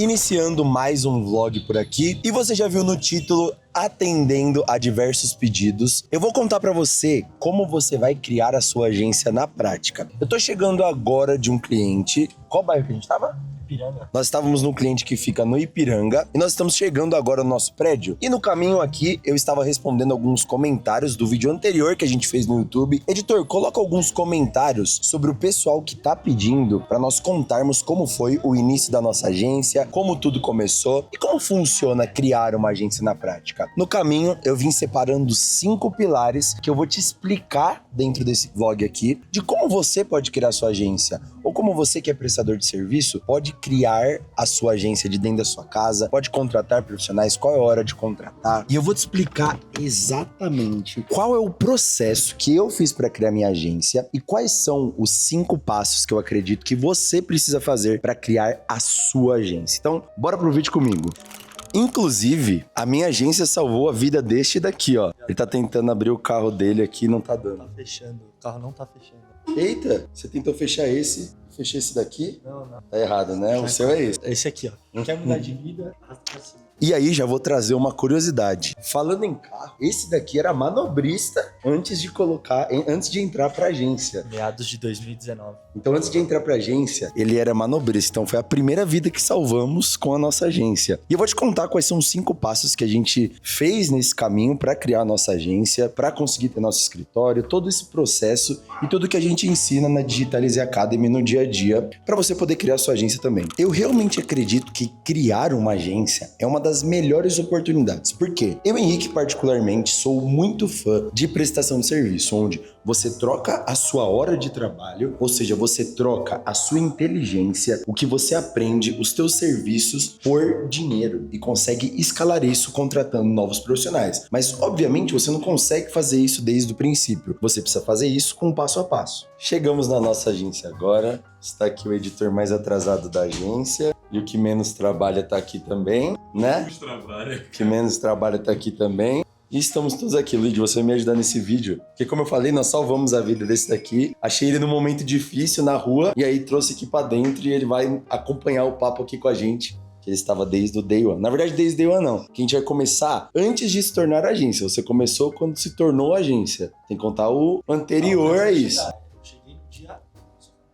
Iniciando mais um vlog por aqui, e você já viu no título atendendo a diversos pedidos. Eu vou contar pra você como você vai criar a sua agência na prática. Eu tô chegando agora de um cliente. Qual bairro que a gente tava? Ipiranga. Nós estávamos num cliente que fica no Ipiranga e nós estamos chegando agora no nosso prédio. E no caminho aqui, eu estava respondendo alguns comentários do vídeo anterior que a gente fez no YouTube. Editor, coloca alguns comentários sobre o pessoal que tá pedindo para nós contarmos como foi o início da nossa agência, como tudo começou e como funciona criar uma agência na prática. No caminho, eu vim separando 5 pilares que eu vou te explicar dentro desse vlog aqui de como você pode criar sua agência ou como você que é prestador de serviço pode criar a sua agência de dentro da sua casa, pode contratar profissionais, qual é a hora de contratar. E eu vou te explicar exatamente qual é o processo que eu fiz para criar minha agência e quais são os 5 passos que eu acredito que você precisa fazer para criar a sua agência. Então, bora pro vídeo comigo. Inclusive, a minha agência salvou a vida deste daqui, ó. Ele tá tentando abrir o carro dele aqui e não tá dando. Tá fechando, o carro não tá fechando. Eita, você tentou fechar esse, fechei esse daqui? Não. Tá errado, né? O seu é esse. Esse aqui, ó. Quer mudar de vida? Arrasta pra cima. E aí já vou trazer uma curiosidade. Falando em carro, esse daqui era manobrista antes de entrar pra agência. Meados de 2019. Então, antes de entrar pra agência, ele era manobrista. Então, foi a primeira vida que salvamos com a nossa agência. E eu vou te contar quais são os 5 passos que a gente fez nesse caminho para criar a nossa agência, para conseguir ter nosso escritório, todo esse processo e tudo que a gente ensina na Digitalize Academy no dia a dia, para você poder criar a sua agência também. Eu realmente acredito que criar uma agência é uma das melhores oportunidades. Por quê? Eu, Henrique, particularmente, sou muito fã de prestação de serviço, onde você troca a sua hora de trabalho, ou seja, você troca a sua inteligência, o que você aprende, os teus serviços por dinheiro e consegue escalar isso contratando novos profissionais. Mas, obviamente, você não consegue fazer isso desde o princípio. Você precisa fazer isso com passo a passo. Chegamos na nossa agência agora. Está aqui o editor mais atrasado da agência. E o que menos trabalha está aqui também, né? O que menos trabalha está aqui também. E estamos todos aqui. Luiz, você vai me ajudar nesse vídeo. Porque como eu falei, nós salvamos a vida desse daqui. Achei ele num momento difícil na rua. E aí trouxe aqui pra dentro e ele vai acompanhar o papo aqui com a gente. Que ele estava desde o Day One. Na verdade, desde o Day One não. Que a gente vai começar antes de se tornar agência. Você começou quando se tornou agência. Tem que contar o anterior a isso. Cheguei no dia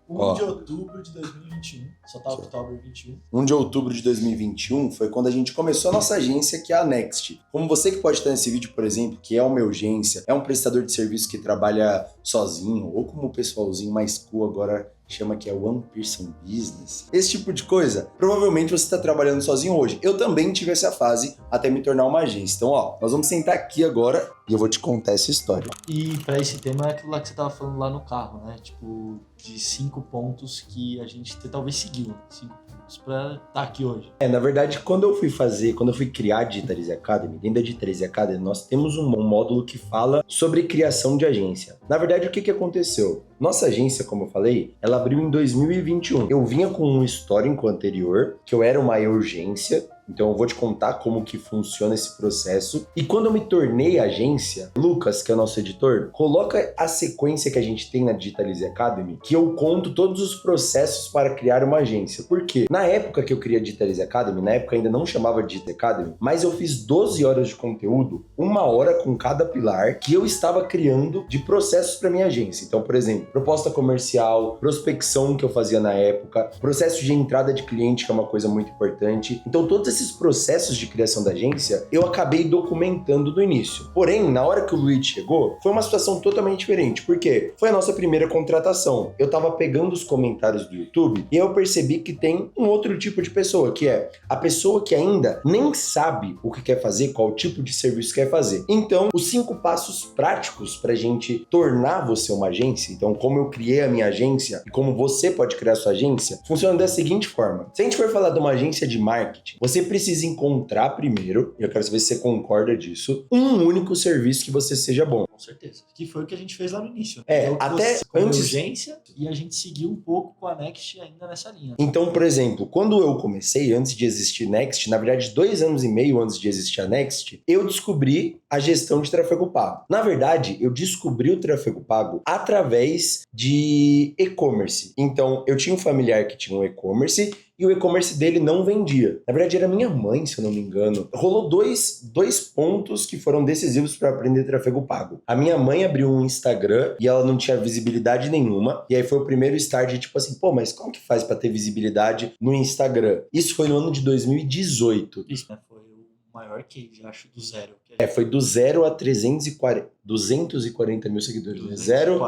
1 de outubro de 2021. Só tá outubro 21. 1 de outubro de 2021 foi quando a gente começou a nossa agência, que é a Next. Como você que pode estar nesse vídeo, por exemplo, que é uma urgência, é um prestador de serviço que trabalha sozinho, ou como o pessoalzinho mais cool agora chama, que é One Person Business. Esse tipo de coisa, provavelmente você está trabalhando sozinho hoje. Eu também tive essa fase até me tornar uma agência. Então, ó, nós vamos sentar aqui agora e eu vou te contar essa história. E pra esse tema é aquilo lá que você tava falando lá no carro, né? Tipo, de 5 pontos que a gente talvez seguiu. 5 pontos pra estar aqui hoje. Na verdade, quando eu fui criar a Digitalize Academy, dentro da Digitalize Academy, nós temos um módulo que fala sobre criação de agência. Na verdade, o que aconteceu? Nossa agência, como eu falei, ela abriu em 2021. Eu vinha com um histórico anterior, que eu era uma urgência. Então eu vou te contar como que funciona esse processo. E quando eu me tornei agência, Lucas, que é o nosso editor, coloca a sequência que a gente tem na Digitalize Academy, que eu conto todos os processos para criar uma agência. Por quê? Na época que eu criei a Digitalize Academy, na época ainda não chamava Digitalize Academy, mas eu fiz 12 horas de conteúdo, 1 hora com cada pilar, que eu estava criando de processos para minha agência. Então, por exemplo, proposta comercial, prospecção que eu fazia na época, processo de entrada de cliente, que é uma coisa muito importante. Então, todos esses processos de criação da agência, eu acabei documentando do início. Porém, na hora que o Luiz chegou, foi uma situação totalmente diferente. Por quê? Foi a nossa primeira contratação. Eu tava pegando os comentários do YouTube e eu percebi que tem um outro tipo de pessoa, que é a pessoa que ainda nem sabe o que quer fazer, qual tipo de serviço quer fazer. Então, os 5 passos práticos pra gente tornar você uma agência, então como eu criei a minha agência e como você pode criar a sua agência, funciona da seguinte forma. Se a gente for falar de uma agência de marketing, você precisa encontrar primeiro, e eu quero saber se você concorda disso, um único serviço que você seja bom. Com certeza. Que foi o que a gente fez lá no início. Até antes... urgência, e a gente seguiu um pouco com a Next ainda nessa linha. Então, por exemplo, quando eu comecei, antes de existir Next, na verdade 2 anos e meio antes de existir a Next, eu descobri a gestão de tráfego pago. Na verdade, eu descobri o tráfego pago através de e-commerce. Então, eu tinha um familiar que tinha um e-commerce e o e-commerce dele não vendia. Na verdade, era minha mãe, se eu não me engano. Rolou dois pontos que foram decisivos para aprender tráfego pago. A minha mãe abriu um Instagram e ela não tinha visibilidade nenhuma. E aí foi o primeiro start de tipo assim, pô, mas como que faz para ter visibilidade no Instagram? Isso foi no ano de 2018. Isso, né? Foi o maior case, acho, do zero. Foi do 0 a 240 mil seguidores. Né? 0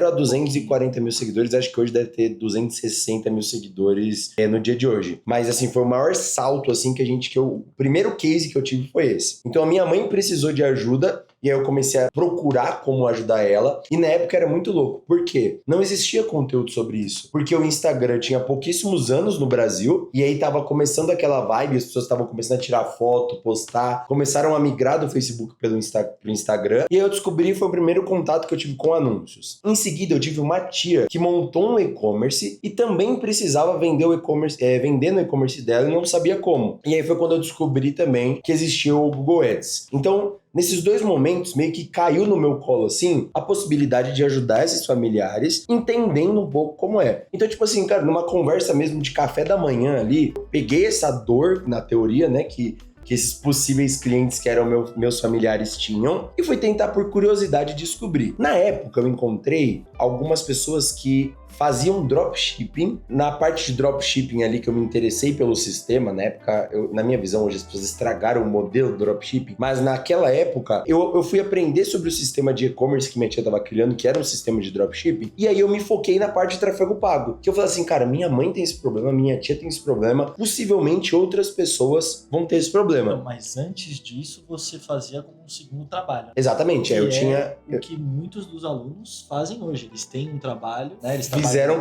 a 240 mil seguidores. Acho que hoje deve ter 260 mil seguidores no dia de hoje. Mas, assim, foi o maior salto, assim, o primeiro case que eu tive foi esse. Então, a minha mãe precisou de ajuda e aí eu comecei a procurar como ajudar ela. E na época era muito louco. Por quê? Não existia conteúdo sobre isso. Porque o Instagram tinha pouquíssimos anos no Brasil e aí tava começando aquela vibe, as pessoas estavam começando a tirar foto, postar, começaram a migrar do Facebook pro Instagram. E aí eu descobri, foi o primeiro contato que eu tive com anúncios. Em seguida, eu tive uma tia que montou um e-commerce e também precisava vender no e-commerce dela e não sabia como. E aí foi quando eu descobri também que existia o Google Ads. Então, nesses dois momentos, meio que caiu no meu colo, assim, a possibilidade de ajudar esses familiares, entendendo um pouco como é. Então, tipo assim, cara, numa conversa mesmo de café da manhã ali, peguei essa dor, na teoria, né, que esses possíveis clientes que eram meus familiares tinham e fui tentar, por curiosidade, descobrir. Na época, eu encontrei algumas pessoas que faziam dropshipping. Na parte de dropshipping ali que eu me interessei pelo sistema, na época, na minha visão, hoje as pessoas estragaram o modelo do dropshipping, mas naquela época eu fui aprender sobre o sistema de e-commerce que minha tia estava criando, que era um sistema de dropshipping, e aí eu me foquei na parte de tráfego pago, que eu falei assim, cara, minha mãe tem esse problema, minha tia tem esse problema, possivelmente outras pessoas vão ter esse problema. Não, mas antes disso, você fazia como um segundo trabalho. Exatamente, o que muitos dos alunos fazem hoje, eles têm um trabalho, né,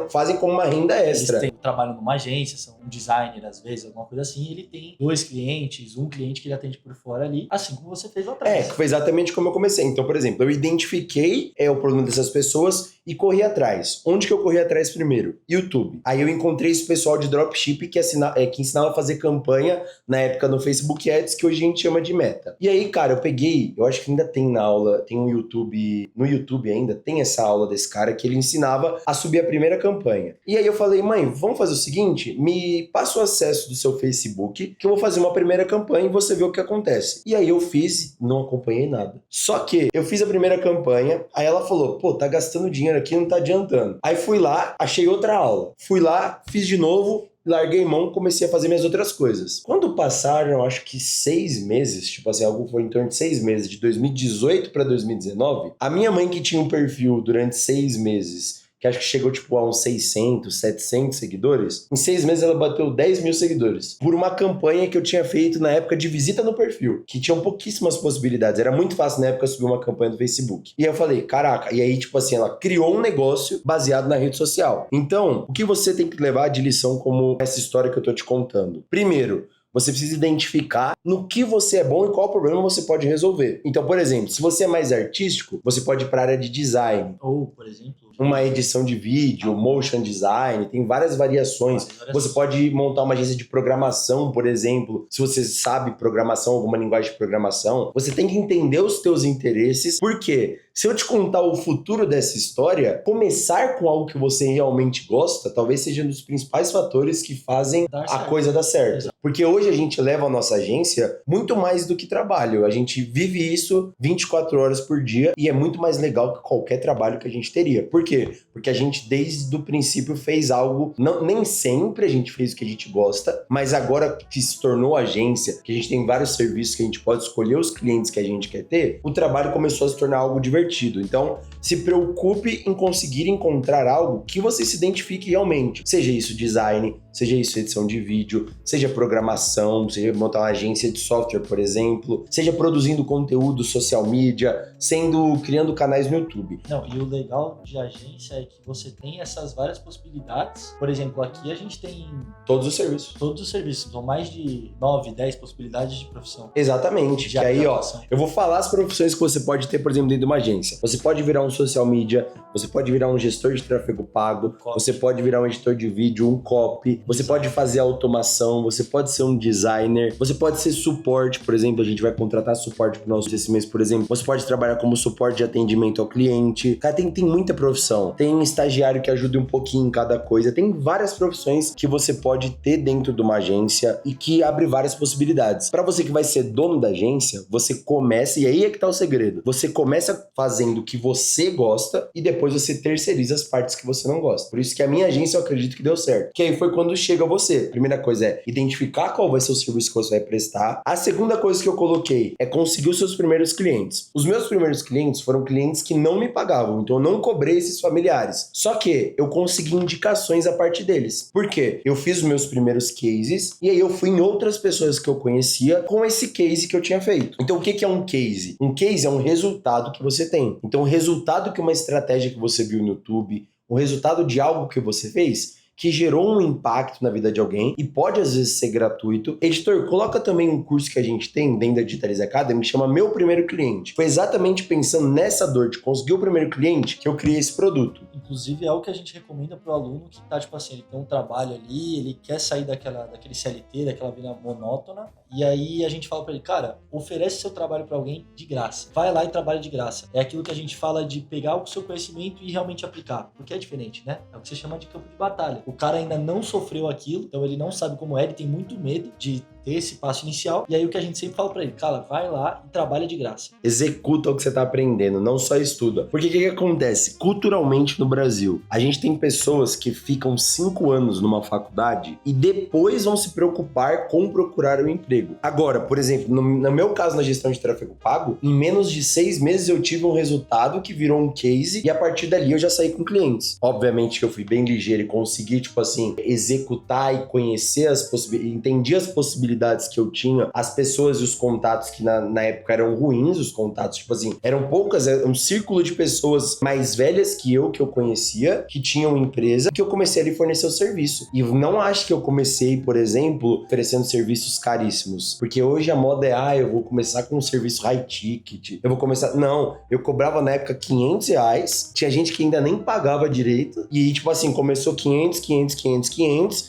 fazem como uma renda extra. Eles trabalham numa agência, são um designer às vezes, alguma coisa assim, e ele tem 2 clientes, um cliente que ele atende por fora ali, assim como você fez lá atrás. Foi exatamente como eu comecei. Então, por exemplo, eu identifiquei o problema dessas pessoas e corri atrás. Onde que eu corri atrás primeiro? YouTube. Aí eu encontrei esse pessoal de dropship que ensinava a fazer campanha na época no Facebook Ads, que hoje a gente chama de Meta. E aí, cara, eu acho que ainda tem na aula, tem no YouTube ainda, tem essa aula desse cara que ele ensinava a subir a primeira campanha. E aí eu falei, mãe, vamos fazer o seguinte, me passa o acesso do seu Facebook, que eu vou fazer uma primeira campanha e você vê o que acontece. E aí eu fiz, não acompanhei nada. Só que eu fiz a primeira campanha, aí ela falou, pô, tá gastando dinheiro aqui, não tá adiantando. Aí fui lá, achei outra aula. Fui lá, fiz de novo, larguei mão, comecei a fazer minhas outras coisas. Quando passaram, acho que 6 meses, tipo assim, algo foi em torno de 6 meses, de 2018 para 2019, a minha mãe que tinha um perfil durante 6 meses, que acho que chegou tipo a uns 600, 700 seguidores, em 6 meses ela bateu 10 mil seguidores. Por uma campanha que eu tinha feito na época de visita no perfil, que tinham pouquíssimas possibilidades. Era muito fácil na época subir uma campanha do Facebook. E aí eu falei, caraca, e aí tipo assim, ela criou um negócio baseado na rede social. Então, o que você tem que levar de lição como essa história que eu tô te contando? Primeiro, você precisa identificar no que você é bom e qual problema você pode resolver. Então, por exemplo, se você é mais artístico, você pode ir para a área de design. Ou, por exemplo, uma edição de vídeo, motion design, tem várias variações. Você pode montar uma agência de programação, por exemplo, se você sabe programação, alguma linguagem de programação. Você tem que entender os teus interesses, porque se eu te contar o futuro dessa história, começar com algo que você realmente gosta, talvez seja um dos principais fatores que fazem a coisa dar certo. Porque hoje a gente leva a nossa agência muito mais do que trabalho. A gente vive isso 24 horas por dia e é muito mais legal que qualquer trabalho que a gente teria. Por quê? Porque a gente desde o princípio fez algo, nem sempre a gente fez o que a gente gosta, mas agora que se tornou agência, que a gente tem vários serviços que a gente pode escolher os clientes que a gente quer ter, o trabalho começou a se tornar algo divertido. Então, se preocupe em conseguir encontrar algo que você se identifique realmente. Seja isso design, seja isso edição de vídeo, seja programação, seja montar uma agência de software, por exemplo, seja produzindo conteúdo social media, criando canais no YouTube. Não, e o legal de agência é que você tem essas várias possibilidades. Por exemplo, aqui a gente tem todos os serviços. Todos os serviços, são mais de 9, 10 possibilidades de profissão. Exatamente. Que aí, ó, eu vou falar as profissões que você pode ter, por exemplo, dentro de uma agência. Você pode virar um social media, você pode virar um gestor de tráfego pago, você pode virar um editor de vídeo, um copy, você pode fazer automação, você pode ser um designer, você pode ser suporte, por exemplo, a gente vai contratar suporte pro nosso esse mês, por exemplo, você pode trabalhar como suporte de atendimento ao cliente. Cara, tem muita profissão. Tem estagiário que ajuda um pouquinho em cada coisa, tem várias profissões que você pode ter dentro de uma agência e que abre várias possibilidades. Para você que vai ser dono da agência, você começa, e aí é que tá o segredo, você começa fazendo o que você gosta e depois você terceiriza as partes que você não gosta. Por isso que a minha agência eu acredito que deu certo. Que aí foi quando chega você. A primeira coisa é identificar qual vai ser o serviço que você vai prestar. A segunda coisa que eu coloquei é conseguir os seus primeiros clientes. Os meus primeiros clientes foram clientes que não me pagavam, então eu não cobrei esses familiares. Só que eu consegui indicações a partir deles. Por quê? Eu fiz os meus primeiros cases e aí eu fui em outras pessoas que eu conhecia com esse case que eu tinha feito. Então o que é um case? Um case é um resultado que você tem. Então o resultado que uma estratégia que você viu no YouTube, o resultado de algo que você fez, que gerou um impacto na vida de alguém e pode às vezes ser gratuito. Editor, coloca também um curso que a gente tem dentro da Digitalize Academy que chama Meu Primeiro Cliente. Foi exatamente pensando nessa dor de conseguir o primeiro cliente que eu criei esse produto. Inclusive é algo que a gente recomenda pro aluno que tá, tipo assim, ele tem um trabalho ali, ele quer sair daquele CLT, daquela vida monótona, e aí a gente fala pra ele, cara, oferece seu trabalho pra alguém de graça. Vai lá e trabalha de graça. É aquilo que a gente fala de pegar o seu conhecimento e realmente aplicar, porque é diferente, né? É o que você chama de campo de batalha. O cara ainda não sofreu aquilo, então ele não sabe como é, ele tem muito medo de ter esse passo inicial, e aí o que a gente sempre fala pra ele, cara, vai lá e trabalha de graça. Executa o que você tá aprendendo, não só estuda. Porque o que acontece? Culturalmente no Brasil, a gente tem pessoas que ficam 5 anos numa faculdade e depois vão se preocupar com procurar um emprego. Agora, por exemplo, no meu caso na gestão de tráfego pago, em menos de 6 meses eu tive um resultado que virou um case e a partir dali eu já saí com clientes. Obviamente que eu fui bem ligeiro e consegui, tipo assim, executar e conhecer as possibilidades, entendi as possibilidades que eu tinha, as pessoas e os contatos que na época eram ruins, os contatos, tipo assim, eram poucas, era um círculo de pessoas mais velhas que eu conhecia, que tinham empresa, que eu comecei a lhe fornecer o serviço. E não acho que eu comecei, por exemplo, oferecendo serviços caríssimos, porque hoje a moda é, eu vou começar com um serviço high ticket, eu vou começar... Não, eu cobrava na época R$500, tinha gente que ainda nem pagava direito, e tipo assim, começou 500,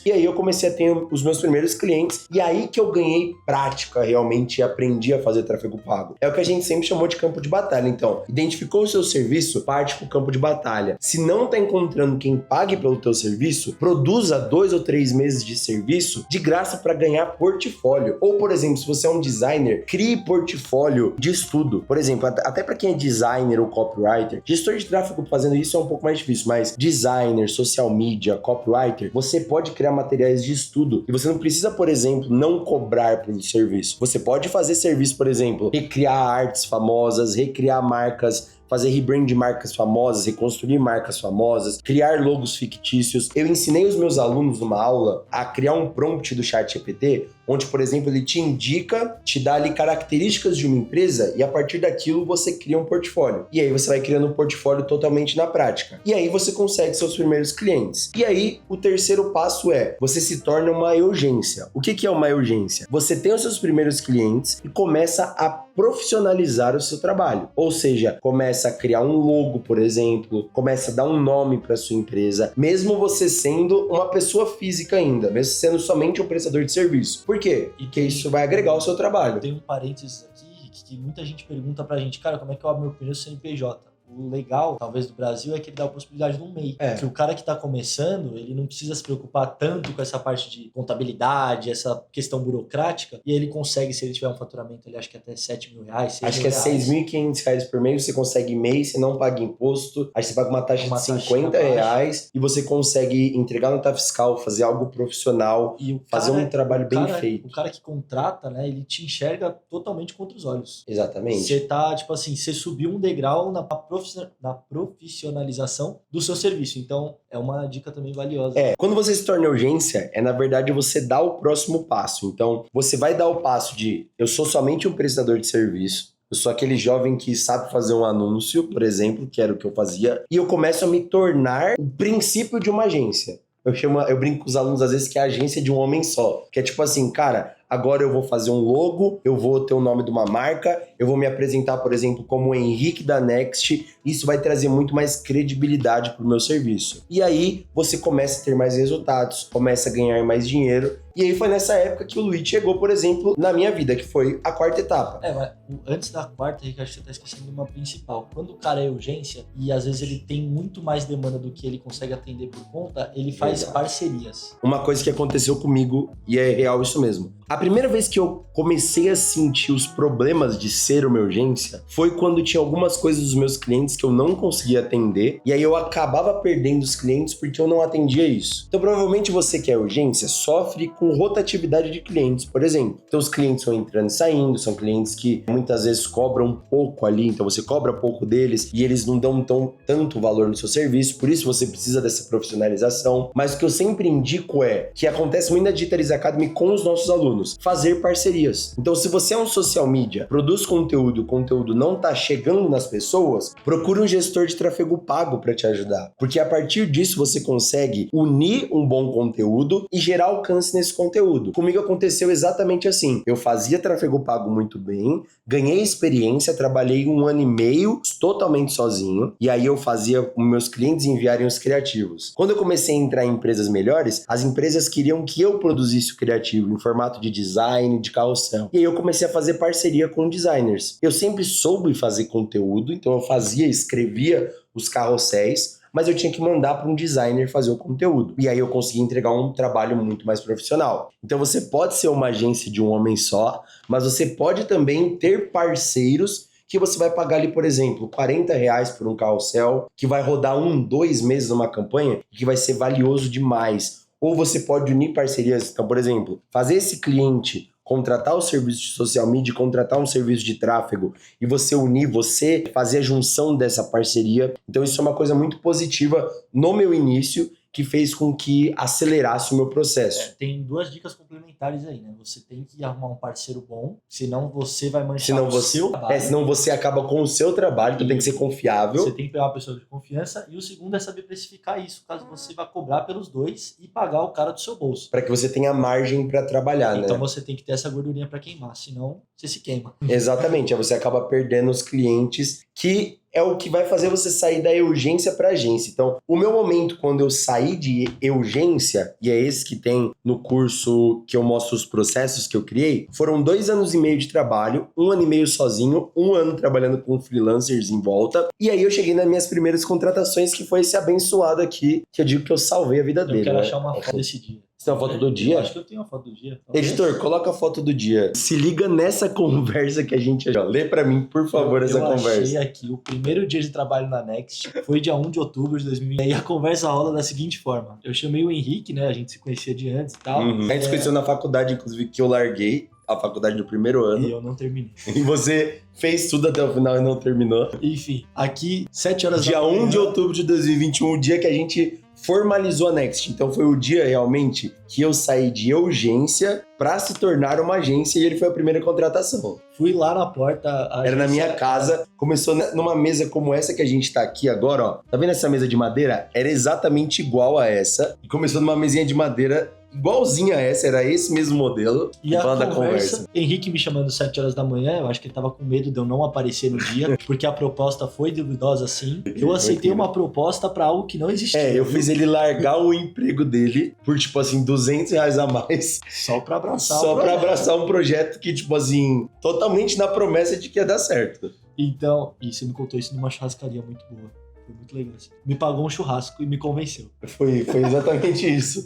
e aí eu comecei a ter os meus primeiros clientes, e aí que eu ganhei prática realmente e aprendi a fazer tráfego pago. É o que a gente sempre chamou de campo de batalha. Então, identificou o seu serviço, parte pro campo de batalha. Se não tá encontrando quem pague pelo teu serviço, produza 2 ou 3 meses de serviço de graça para ganhar portfólio. Ou, por exemplo, se você é um designer, crie portfólio de estudo. Por exemplo, até para quem é designer ou copywriter, gestor de tráfego fazendo isso é um pouco mais difícil, mas designer, social media, copywriter, você pode criar materiais de estudo e você não precisa, por exemplo, não cobrar pelo serviço. Você pode fazer serviço, por exemplo, recriar artes famosas, recriar marcas, fazer rebrand de marcas famosas, reconstruir marcas famosas, criar logos fictícios. Eu ensinei os meus alunos numa aula a criar um prompt do ChatGPT, onde, por exemplo, ele te indica, te dá ali características de uma empresa e a partir daquilo você cria um portfólio. E aí você vai criando um portfólio totalmente na prática. E aí você consegue seus primeiros clientes. E aí o terceiro passo é, você se torna uma urgência. O que é uma urgência? Você tem os seus primeiros clientes e começa a profissionalizar o seu trabalho. Ou seja, começa a criar um logo, por exemplo, começa a dar um nome para sua empresa, mesmo você sendo uma pessoa física ainda, mesmo sendo somente um prestador de serviço. Por quê? Porque isso vai agregar ao seu trabalho. Tem um parênteses aqui que muita gente pergunta pra gente, cara, como é que eu abro meu primeiro CNPJ? O legal, talvez, do Brasil é que ele dá a possibilidade de um MEI. Que o cara que está começando, ele não precisa se preocupar tanto com essa parte de contabilidade, essa questão burocrática, e ele consegue, se ele tiver um faturamento, ele acho que até R$7.000, acho que é R$6.500 por mês, você consegue MEI, você não paga imposto, aí você paga uma taxa de R$50 e você consegue entregar nota fiscal, fazer algo profissional, e fazer um trabalho bem feito. O cara que contrata, né, ele te enxerga totalmente contra os olhos. Exatamente. Você tá, tipo assim, você subiu um degrau na profissionalização do seu serviço. Então, é uma dica também valiosa. Quando você se torna urgência, na verdade você dá o próximo passo. Então, você vai dar o passo de eu sou somente um prestador de serviço, eu sou aquele jovem que sabe fazer um anúncio, por exemplo, que era o que eu fazia, e eu começo a me tornar o princípio de uma agência. Eu brinco com os alunos às vezes que é a agência de um homem só. Que é tipo assim, cara, agora eu vou fazer um logo, eu vou ter o nome de uma marca, eu vou me apresentar, por exemplo, como o Henrique da Next, isso vai trazer muito mais credibilidade para o meu serviço. E aí você começa a ter mais resultados, começa a ganhar mais dinheiro. E aí foi nessa época que o Luiz chegou, por exemplo, na minha vida, que foi a quarta etapa. Mas antes da quarta, Rick, acho que você tá esquecendo de uma principal. Quando o cara é urgência e às vezes ele tem muito mais demanda do que ele consegue atender por conta, ele faz parcerias. Uma coisa que aconteceu comigo, e é real isso mesmo. A primeira vez que eu comecei a sentir os problemas de ser uma urgência foi quando tinha algumas coisas dos meus clientes que eu não conseguia atender, e aí eu acabava perdendo os clientes porque eu não atendia isso. Então provavelmente você que é urgência sofre com rotatividade de clientes, por exemplo. Então os clientes vão entrando e saindo, são clientes que muitas vezes cobram pouco ali, então você cobra pouco deles e eles não dão tanto valor no seu serviço, por isso você precisa dessa profissionalização. Mas o que eu sempre indico é que acontece muito na Digitalize Academy com os nossos alunos, fazer parcerias. Então se você é um social media, produz conteúdo, o conteúdo não tá chegando nas pessoas, procure um gestor de tráfego pago para te ajudar, porque a partir disso você consegue unir um bom conteúdo e gerar alcance nesse conteúdo. Comigo aconteceu exatamente assim. Eu fazia tráfego pago muito bem, ganhei experiência, trabalhei 1 ano e meio totalmente sozinho, e aí eu fazia meus clientes enviarem os criativos. Quando eu comecei a entrar em empresas melhores, as empresas queriam que eu produzisse o criativo em formato de design, de carrossel. E aí eu comecei a fazer parceria com designers. Eu sempre soube fazer conteúdo, então eu escrevia os carrosséis, mas eu tinha que mandar para um designer fazer o conteúdo. E aí eu consegui entregar um trabalho muito mais profissional. Então você pode ser uma agência de um homem só, mas você pode também ter parceiros que você vai pagar ali, por exemplo, R$40 por um carrossel, que vai rodar 2 meses numa campanha e que vai ser valioso demais. Ou você pode unir parcerias. Então, por exemplo, fazer esse cliente contratar o serviço de social media, contratar um serviço de tráfego e você unir, você fazer a junção dessa parceria. Então isso é uma coisa muito positiva no meu início, que fez com que acelerasse o meu processo. Tem 2 dicas complementares aí, né? Você tem que arrumar um parceiro bom, senão você vai manchar o seu trabalho. Senão você acaba com o seu trabalho, então tem que ser confiável. Você tem que pegar uma pessoa de confiança. E o segundo é saber precificar isso, caso você vá cobrar pelos 2 e pagar o cara do seu bolso. Para que você tenha margem para trabalhar, então né? você tem que ter essa gordurinha para queimar, senão você se queima. Exatamente, aí você acaba perdendo os clientes, que é o que vai fazer você sair da urgência para agência. Então, o meu momento quando eu saí de urgência, e é esse que tem no curso que eu mostro os processos que eu criei, foram 2 anos e meio de trabalho, 1 ano e meio sozinho, 1 ano trabalhando com freelancers em volta, e aí eu cheguei nas minhas primeiras contratações, que foi esse abençoado aqui, que eu digo que eu salvei a vida dele. Eu quero achar uma foto desse dia. Você tem uma foto do dia? Eu acho que eu tenho uma foto do dia. Editor, coloca a foto do dia. Se liga nessa conversa que a gente... Lê pra mim, por favor, essa conversa. Eu achei aqui, o primeiro dia de trabalho na Next foi dia 1 de outubro de 2020. E aí a conversa rola da seguinte forma. Eu chamei o Henrique, né? A gente se conhecia de antes e tal. A gente se conheceu na faculdade, inclusive, que eu larguei a faculdade no primeiro ano. E eu não terminei. E você fez tudo até o final e não terminou. Enfim, aqui, 7 horas dia da manhã. Dia 1 de outubro de 2021, o dia que a gente formalizou a Next. Então foi o dia realmente que eu saí de urgência para se tornar uma agência, e ele foi a primeira contratação. Fui lá na porta. Era na minha casa, começou numa mesa como essa que a gente tá aqui agora, ó. Tá vendo essa mesa de madeira? Era exatamente igual a essa. E começou numa mesinha de madeira igualzinha a essa, era esse mesmo modelo. E a conversa, Henrique me chamando 7 horas da manhã, eu acho que ele tava com medo de eu não aparecer no dia, porque a proposta foi duvidosa assim. Eu aceitei uma proposta pra algo que não existia. Eu fiz ele largar o emprego dele por, tipo assim, R$200 a mais. Só pra abraçar pra abraçar um projeto que, tipo assim, totalmente na promessa de que ia dar certo. Então, e você me contou isso numa churrascaria muito boa. Foi muito legal. Me pagou um churrasco e me convenceu. Foi exatamente isso.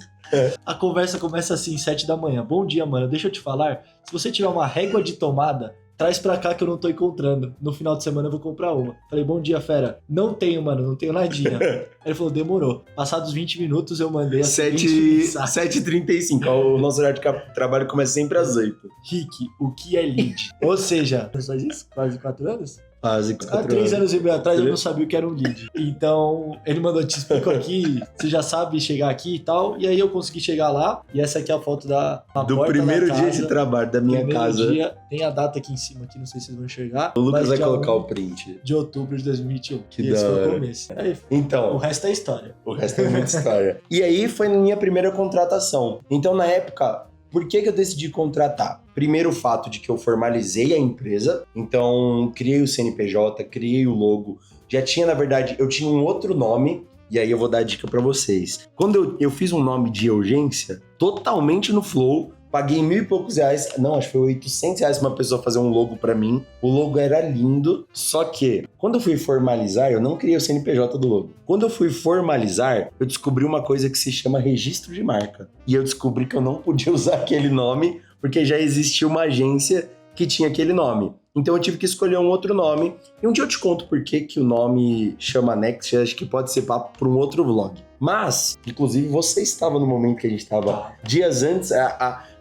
A conversa começa assim, 7 da manhã. Bom dia, mano. Deixa eu te falar. Se você tiver uma régua de tomada, traz pra cá que eu não tô encontrando. No final de semana eu vou comprar uma. Falei, bom dia, fera. Não tenho, mano. Não tenho nadinha. Ele falou, demorou. Passados 20 minutos eu mandei a 7h35. O nosso horário de trabalho começa sempre às 8. Rick, o que é lead? Ou seja, faz isso? Quase 4 anos? Quase 4 anos. Há 3 anos e meio atrás eu não sabia o que era um lead. Então, ele mandou, te explico aqui, você já sabe chegar aqui e tal. E aí eu consegui chegar lá. E essa aqui é a foto do primeiro dia de trabalho da minha casa. Tem a data aqui em cima, aqui, não sei se vocês vão enxergar. O Lucas vai colocar o print. De outubro de 2021. Que esse foi o começo. Aí, então, o resto é história. O resto é muita história. E aí foi minha primeira contratação. Então, na época, Por que eu decidi contratar? Primeiro, o fato de que eu formalizei a empresa, então criei o CNPJ, criei o logo. Já tinha, na verdade, eu tinha um outro nome, e aí eu vou dar a dica pra vocês. Quando eu fiz um nome de urgência, totalmente no Flow, paguei R$1.000 e poucos, não, acho que foi R$800 pra uma pessoa fazer um logo pra mim. O logo era lindo, só que quando eu fui formalizar, eu não criei o CNPJ do logo. Quando eu fui formalizar, eu descobri uma coisa que se chama registro de marca. E eu descobri que eu não podia usar aquele nome, porque já existia uma agência que tinha aquele nome. Então eu tive que escolher um outro nome. E um dia eu te conto por que o nome chama Next, acho que pode ser papo para um outro vlog. Mas, inclusive, você estava no momento que a gente estava dias antes.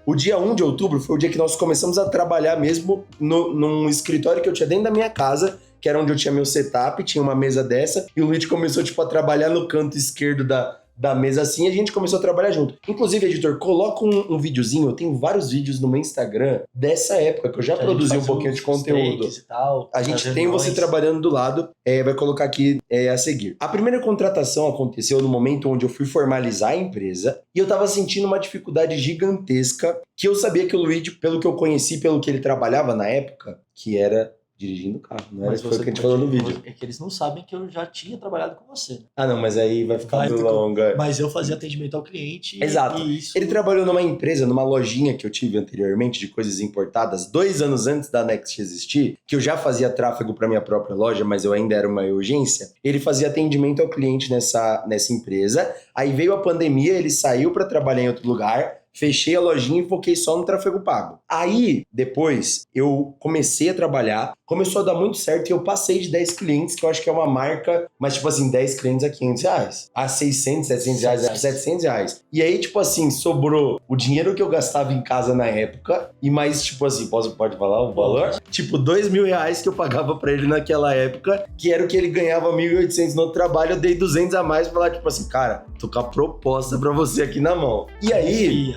O dia 1 de outubro foi o dia que nós começamos a trabalhar mesmo num escritório que eu tinha dentro da minha casa, que era onde eu tinha meu setup, tinha uma mesa dessa, e o Luiz começou, tipo, a trabalhar no canto esquerdo da mesa assim, e a gente começou a trabalhar junto. Inclusive, editor, coloca um videozinho, eu tenho vários vídeos no meu Instagram dessa época, que eu já produzi um pouquinho de conteúdo. E tal, a gente tem você trabalhando do lado, vai colocar aqui a seguir. A primeira contratação aconteceu no momento onde eu fui formalizar a empresa, e eu tava sentindo uma dificuldade gigantesca, que eu sabia que o Luigi, pelo que eu conheci, pelo que ele trabalhava na época, que era dirigindo o carro, não era isso que a gente falou no vídeo. É que eles não sabem que eu já tinha trabalhado com você. Ah, não, mas aí vai ficar muito longa. Mas eu fazia atendimento ao cliente. Exato. E isso... Ele trabalhou numa empresa, numa lojinha que eu tive anteriormente de coisas importadas, 2 anos antes da Next existir, que eu já fazia tráfego para minha própria loja, mas eu ainda era uma urgência. Ele fazia atendimento ao cliente nessa empresa. Aí veio a pandemia, ele saiu para trabalhar em outro lugar. Fechei a lojinha e foquei só no tráfego pago. Aí, depois, eu comecei a trabalhar, começou a dar muito certo e eu passei de 10 clientes, que eu acho que é uma marca, mas tipo assim, 10 clientes a R$500, a 600, 700 reais, a 700 reais. E aí, tipo assim, sobrou o dinheiro que eu gastava em casa na época e mais, tipo assim, pode falar o valor? Tipo, R$2.000 que eu pagava pra ele naquela época, que era o que ele ganhava 1.800 no trabalho, eu dei 200 a mais pra falar, tipo assim, cara, tô com a proposta pra você aqui na mão. E aí...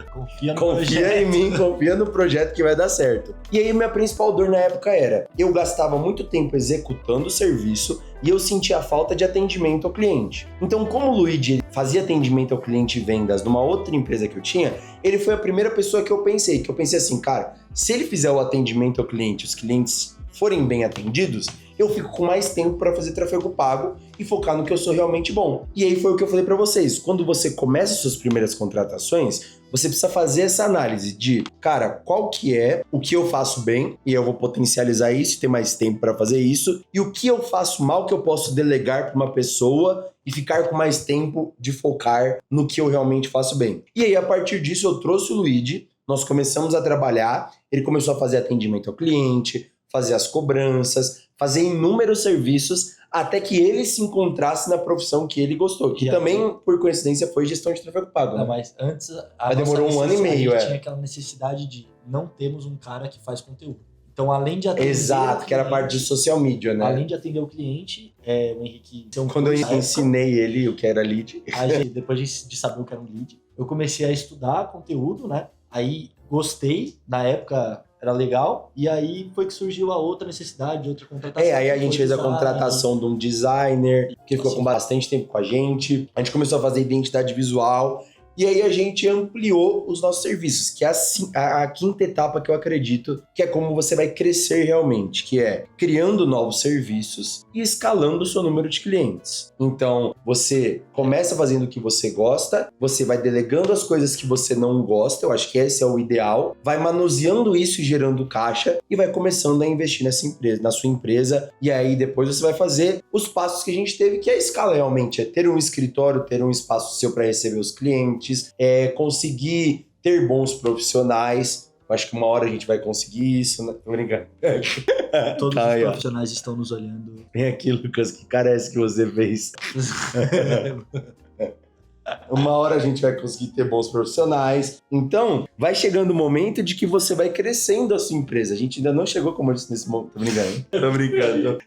Confia em mim, confia no projeto que vai dar certo. E aí minha principal dor na época era, eu gastava muito tempo executando o serviço e eu sentia falta de atendimento ao cliente. Então, como o Luigi fazia atendimento ao cliente e vendas numa outra empresa que eu tinha, ele foi a primeira pessoa que eu pensei assim, cara, se ele fizer o atendimento ao cliente, os clientes forem bem atendidos, eu fico com mais tempo para fazer tráfego pago e focar no que eu sou realmente bom. E aí foi o que eu falei para vocês, quando você começa suas primeiras contratações, você precisa fazer essa análise de, cara, qual que é o que eu faço bem e eu vou potencializar isso, ter mais tempo para fazer isso, e o que eu faço mal que eu posso delegar para uma pessoa e ficar com mais tempo de focar no que eu realmente faço bem. E aí, a partir disso, eu trouxe o Luigi, nós começamos a trabalhar, ele começou a fazer atendimento ao cliente, fazer as cobranças, fazer inúmeros serviços, até que ele se encontrasse na profissão que ele gostou, que também, por coincidência, foi gestão de tráfego pago. Não, mas antes... Mas demorou 1 ano e meio, A gente tinha aquela necessidade de não termos um cara que faz conteúdo. Então, além de atender... Exato, que era a parte de social media, né? Além de atender o cliente, o Henrique... Quando eu ensinei ele o que era lead... Depois de saber o que era um lead, eu comecei a estudar conteúdo, né? Aí, gostei, na época... Era legal, e aí foi que surgiu a outra necessidade, outra contratação. Aí a gente fez a contratação de um designer, que ficou com bastante tempo com a gente. A gente começou a fazer identidade visual, e aí a gente ampliou os nossos serviços, que é a quinta etapa que eu acredito, que é como você vai crescer realmente, que é criando novos serviços e escalando o seu número de clientes. Então, você começa fazendo o que você gosta, você vai delegando as coisas que você não gosta, eu acho que esse é o ideal, vai manuseando isso e gerando caixa, e vai começando a investir na sua empresa, e aí depois você vai fazer os passos que a gente teve, que é a escala realmente, é ter um escritório, ter um espaço seu para receber os clientes, conseguir ter bons profissionais. Eu acho que uma hora a gente vai conseguir isso, né? Tô brincando. Todos os profissionais estão nos olhando. Vem aqui, Lucas, que cara é esse que você fez? Uma hora a gente vai conseguir ter bons profissionais. Então, vai chegando o momento de que você vai crescendo a sua empresa. A gente ainda não chegou, como eu disse, nesse momento.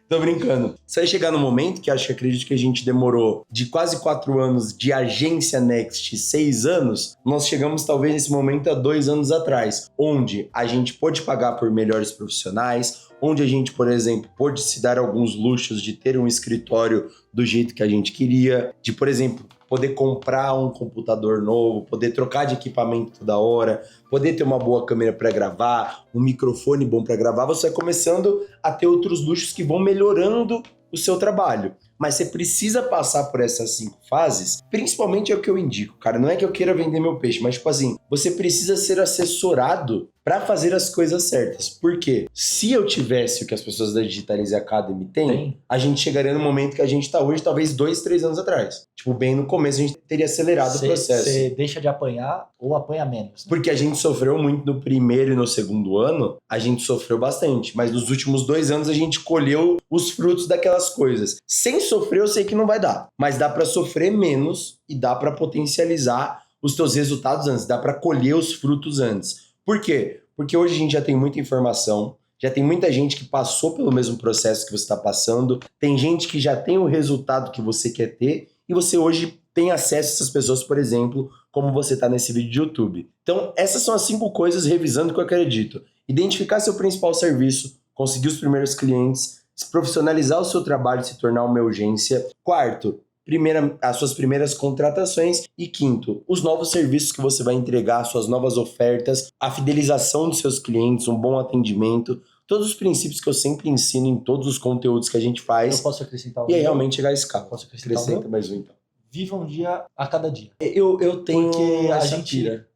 Tô brincando. Você vai chegar no momento que acredito que a gente demorou de quase 4 anos de agência Next, 6 anos. Nós chegamos talvez nesse momento há 2 anos atrás, onde a gente pôde pagar por melhores profissionais, onde a gente, por exemplo, pôde se dar alguns luxos de ter um escritório do jeito que a gente queria, de, por exemplo, poder comprar um computador novo, poder trocar de equipamento toda hora, poder ter uma boa câmera para gravar, um microfone bom para gravar, você vai começando a ter outros luxos que vão melhorando o seu trabalho. Mas você precisa passar por essas 5 fases, principalmente é o que eu indico, cara. Não é que eu queira vender meu peixe, mas tipo assim, você precisa ser assessorado para fazer as coisas certas. Por quê? Se eu tivesse o que as pessoas da Digitalize Academy têm, a gente chegaria no momento que a gente tá hoje, talvez 2, 3 anos atrás. Tipo, bem no começo a gente teria acelerado o processo. Você deixa de apanhar ou apanha menos. Né? Porque a gente sofreu muito no primeiro e no segundo ano, a gente sofreu bastante. Mas nos últimos 2 anos a gente colheu os frutos daquelas coisas. Sem sofrer, eu sei que não vai dar. Mas dá para sofrer menos e dá para potencializar os teus resultados antes. Dá para colher os frutos antes. Por quê? Porque hoje a gente já tem muita informação, já tem muita gente que passou pelo mesmo processo que você está passando, tem gente que já tem o resultado que você quer ter e você hoje tem acesso a essas pessoas, por exemplo, como você está nesse vídeo de YouTube. Então, essas são as 5 coisas, revisando, que eu acredito. Identificar seu principal serviço, conseguir os primeiros clientes, profissionalizar o seu trabalho e se tornar uma urgência. 4, as suas primeiras contratações. E 5, os novos serviços que você vai entregar, suas novas ofertas, a fidelização dos seus clientes, um bom atendimento, todos os princípios que eu sempre ensino em todos os conteúdos que a gente faz. Eu posso acrescentar um? E aí realmente chegar a escala. Posso acrescentar Acrescenta mais um, então. Viva um dia a cada dia. Eu tenho Porque essa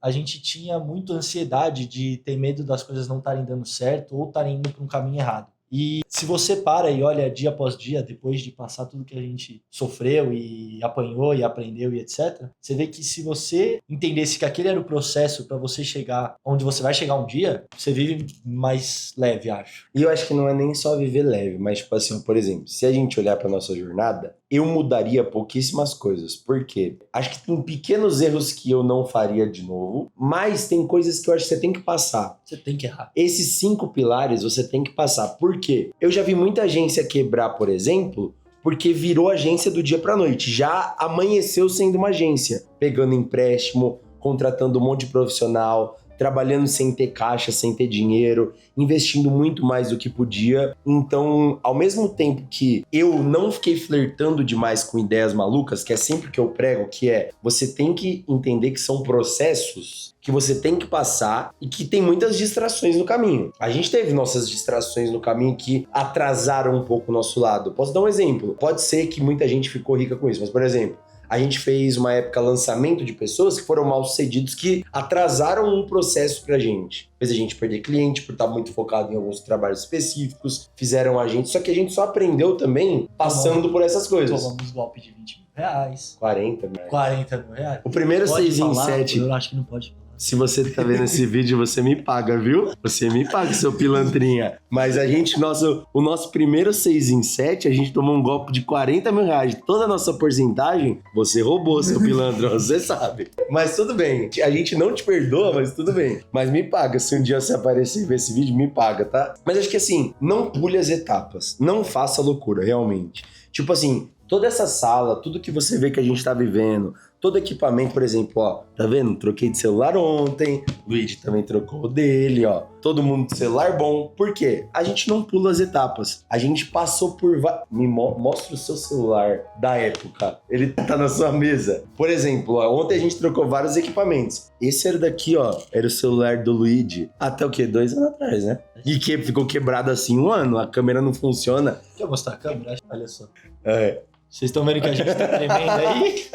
a gente tinha muita ansiedade de ter medo das coisas não estarem dando certo ou estarem indo para um caminho errado. E se você para e olha dia após dia, depois de passar tudo que a gente sofreu e apanhou e aprendeu e etc., você vê que se você entendesse que aquele era o processo para você chegar onde você vai chegar um dia, você vive mais leve, acho. E eu acho que não é nem só viver leve, mas tipo assim, por exemplo, se a gente olhar para nossa jornada, eu mudaria pouquíssimas coisas. Por quê? Acho que tem pequenos erros que eu não faria de novo, mas tem coisas que eu acho que você tem que passar. Você tem que errar. Esses 5 pilares você tem que passar. Por quê? Eu já vi muita agência quebrar, por exemplo, porque virou agência do dia para noite. Já amanheceu sendo uma agência, pegando empréstimo, contratando um monte de profissional, trabalhando sem ter caixa, sem ter dinheiro, investindo muito mais do que podia. Então, ao mesmo tempo que eu não fiquei flertando demais com ideias malucas, que é sempre que eu prego, que é você tem que entender que são processos que você tem que passar e que tem muitas distrações no caminho. A gente teve nossas distrações no caminho que atrasaram um pouco o nosso lado. Posso dar um exemplo? Pode ser que muita gente ficou rica com isso, mas, por exemplo, a gente fez uma época lançamento de pessoas que foram mal sucedidos, que atrasaram um processo pra gente. Fez a gente perder cliente por estar muito focado em alguns trabalhos específicos, fizeram a gente, só que a gente só aprendeu também passando por essas coisas. Tomamos golpe de 20 mil reais. 40 mil. 40 mil reais. O primeiro Pode 6 em falar? 7. Eu acho que não pode falar. Se você tá vendo esse vídeo, você me paga, viu? Você me paga, seu pilantrinha. Mas a gente, o nosso primeiro 6 em 7, a gente tomou um golpe de 40 mil reais. Toda a nossa porcentagem, você roubou, seu pilantra, você sabe. Mas tudo bem. A gente não te perdoa, mas tudo bem. Mas me paga. Se um dia você aparecer e ver esse vídeo, me paga, tá? Mas acho que assim, não pule as etapas. Não faça loucura, realmente. Tipo assim, toda essa sala, tudo que você vê que a gente tá vivendo, todo equipamento, por exemplo, ó, tá vendo? Troquei de celular ontem, o Luigi também trocou o dele, ó. Todo mundo de celular bom. Por quê? A gente não pula as etapas. A gente passou por... Mostra o seu celular da época. Ele tá na sua mesa. Por exemplo, ó, ontem a gente trocou vários equipamentos. Esse era daqui, ó, era o celular do Luigi. Até o quê? 2 anos atrás, né? E que ficou quebrado assim 1 ano. A câmera não funciona. Quer mostrar a câmera? Olha só. É. Vocês estão vendo que a gente tá tremendo aí?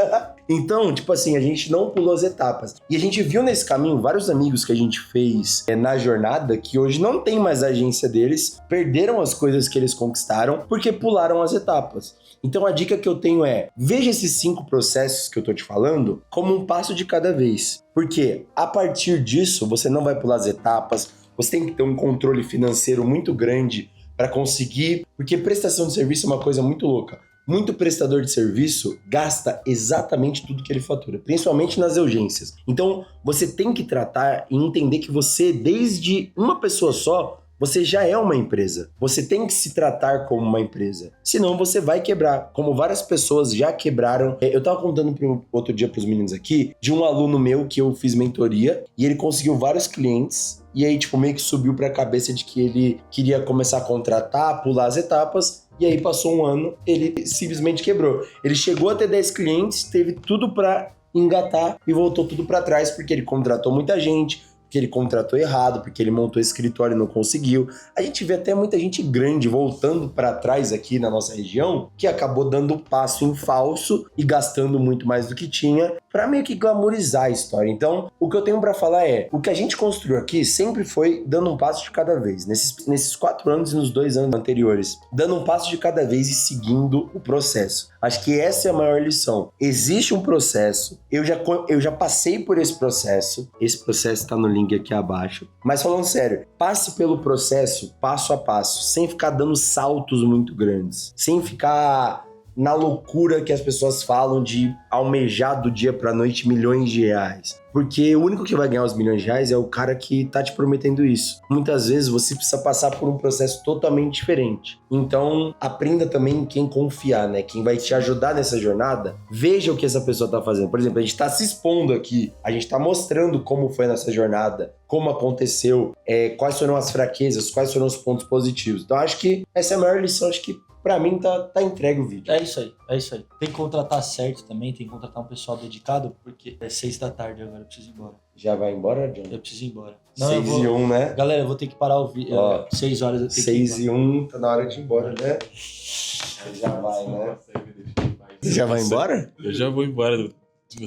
Então, tipo assim, a gente não pulou as etapas. E a gente viu nesse caminho vários amigos que a gente fez na jornada que hoje não tem mais a agência deles, perderam as coisas que eles conquistaram porque pularam as etapas. Então a dica que eu tenho é, veja esses 5 processos que eu tô te falando como um passo de cada vez. Porque a partir disso, você não vai pular as etapas, você tem que ter um controle financeiro muito grande para conseguir, porque prestação de serviço é uma coisa muito louca. Muito prestador de serviço gasta exatamente tudo que ele fatura, principalmente nas urgências. Então, você tem que tratar e entender que você, desde uma pessoa só, você já é uma empresa. Você tem que se tratar como uma empresa. Senão, você vai quebrar, como várias pessoas já quebraram. Eu tava contando outro dia pros meninos aqui, de um aluno meu que eu fiz mentoria, e ele conseguiu vários clientes, e aí, tipo, meio que subiu pra cabeça de que ele queria começar a contratar, pular as etapas, e aí passou um ano, ele simplesmente quebrou. Ele chegou a ter 10 clientes, teve tudo para engatar e voltou tudo para trás porque ele contratou muita gente, porque ele contratou errado, porque ele montou escritório e não conseguiu. A gente vê até muita gente grande voltando para trás aqui na nossa região, que acabou dando passo em falso e gastando muito mais do que tinha para meio que glamorizar a história. Então, o que eu tenho para falar é, o que a gente construiu aqui sempre foi dando um passo de cada vez. Nesses 4 anos e nos 2 anos anteriores, dando um passo de cada vez e seguindo o processo. Acho que essa é a maior lição. Existe um processo, eu já passei por esse processo tá no link aqui abaixo. Mas falando sério, passe pelo processo passo a passo, sem ficar dando saltos muito grandes, sem ficar na loucura que as pessoas falam de almejar do dia pra noite milhões de reais. Porque o único que vai ganhar os milhões de reais é o cara que tá te prometendo isso. Muitas vezes você precisa passar por um processo totalmente diferente. Então, aprenda também em quem confiar, né? Quem vai te ajudar nessa jornada, veja o que essa pessoa tá fazendo. Por exemplo, a gente tá se expondo aqui, a gente tá mostrando como foi a nossa jornada, como aconteceu, quais foram as fraquezas, quais foram os pontos positivos. Então, acho que essa é a maior lição, acho que pra mim tá entregue o vídeo. É isso aí. Tem que contratar certo também, tem que contratar um pessoal dedicado, porque é 6 da tarde agora, eu preciso ir embora. Já vai embora, John? Eu preciso ir embora. 6:01, né? Galera, eu vou ter que parar o vídeo. 6 horas eu tenho que ir 6:01, tá na hora de ir embora, né? Já vai, né? Você já vai embora? Eu já vou embora.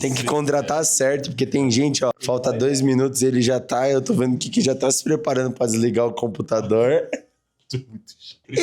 Tem que contratar certo, porque tem gente, ó, falta 2 minutos, ele já tá, eu tô vendo que já tá se preparando pra desligar o computador. E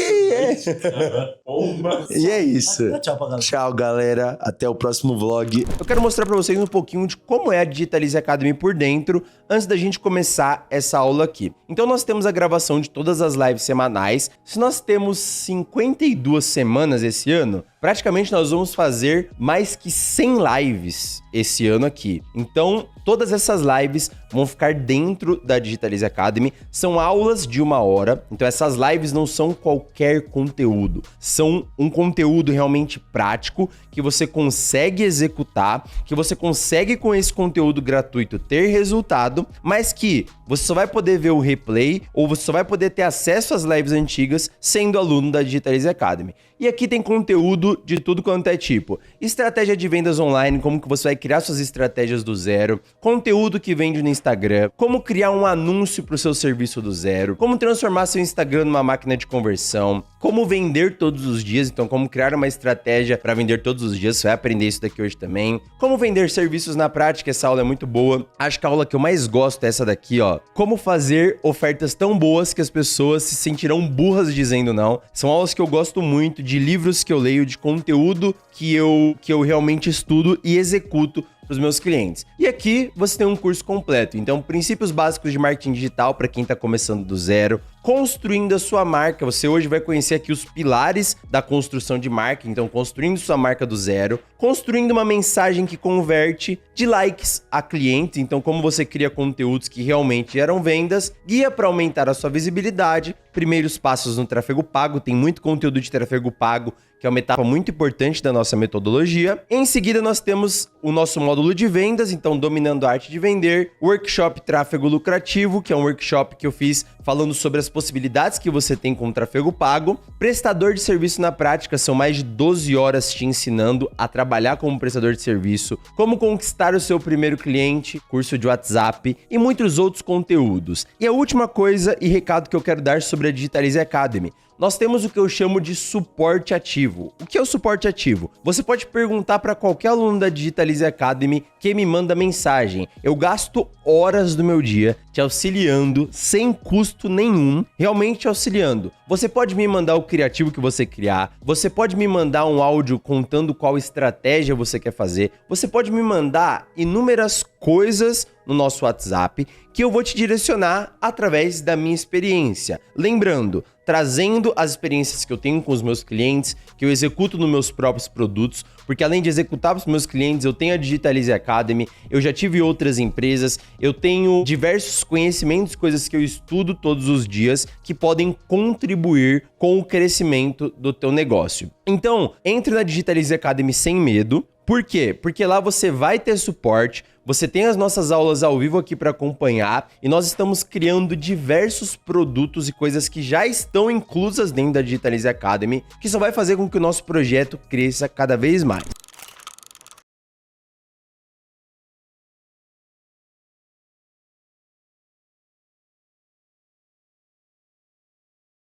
é isso. Tchau pra galera. Tchau, galera. Até o próximo vlog. Eu quero mostrar pra vocês um pouquinho de como é a Digitalize Academy por dentro, antes da gente começar essa aula aqui. Então nós temos a gravação de todas as lives semanais. Se nós temos 52 semanas esse ano, praticamente nós vamos fazer mais que 100 lives esse ano aqui. Então, todas essas lives vão ficar dentro da Digitalize Academy. São aulas de 1 hora. Então, essas lives não são qualquer conteúdo. São um conteúdo realmente prático que você consegue executar, que você consegue com esse conteúdo gratuito ter resultado, mas que você só vai poder ver o replay ou você só vai poder ter acesso às lives antigas sendo aluno da Digitalize Academy. E aqui tem conteúdo de tudo quanto é tipo. Estratégia de vendas online, como que você vai criar suas estratégias do zero. Conteúdo que vende no Instagram. Como criar um anúncio para o seu serviço do zero. Como transformar seu Instagram numa máquina de conversão. Como vender todos os dias. Então, como criar uma estratégia para vender todos os dias. Você vai aprender isso daqui hoje também. Como vender serviços na prática. Essa aula é muito boa. Acho que a aula que eu mais gosto é essa daqui, ó. Como fazer ofertas tão boas que as pessoas se sentirão burras dizendo não. São aulas que eu gosto muito, de livros que eu leio, de conteúdo que eu realmente estudo e executo para os meus clientes. E aqui você tem um curso completo. Então, princípios básicos de marketing digital para quem está começando do zero, construindo a sua marca. Você hoje vai conhecer aqui os pilares da construção de marca. Então, construindo sua marca do zero, construindo uma mensagem que converte de likes a clientes. Então, como você cria conteúdos que realmente geram vendas, guia para aumentar a sua visibilidade, primeiros passos no tráfego pago. Tem muito conteúdo de tráfego pago, que é uma etapa muito importante da nossa metodologia. Em seguida, nós temos o nosso módulo de vendas, então dominando a arte de vender, workshop tráfego lucrativo, que é um workshop que eu fiz falando sobre as possibilidades que você tem com o tráfego pago, prestador de serviço na prática, são mais de 12 horas te ensinando a trabalhar como prestador de serviço, como conquistar o seu primeiro cliente, curso de WhatsApp e muitos outros conteúdos. E a última coisa e recado que eu quero dar sobre a Digitalize Academy: nós temos o que eu chamo de suporte ativo. O que é o suporte ativo? Você pode perguntar para qualquer aluno da Digitalize Academy que me manda mensagem. Eu gasto horas do meu dia te auxiliando, sem custo nenhum, realmente auxiliando. Você pode me mandar o criativo que você criar, você pode me mandar um áudio contando qual estratégia você quer fazer, você pode me mandar inúmeras coisas no nosso WhatsApp que eu vou te direcionar através da minha experiência. Lembrando, trazendo as experiências que eu tenho com os meus clientes, que eu executo nos meus próprios produtos, porque além de executar para os meus clientes, eu tenho a Digitalize Academy, eu já tive outras empresas, eu tenho diversos conhecimentos, coisas que eu estudo todos os dias, que podem contribuir com o crescimento do teu negócio. Então, entre na Digitalize Academy sem medo, Por quê? Porque lá você vai ter suporte, você tem as nossas aulas ao vivo aqui para acompanhar e nós estamos criando diversos produtos e coisas que já estão inclusas dentro da Digitalize Academy, que só vai fazer com que o nosso projeto cresça cada vez mais.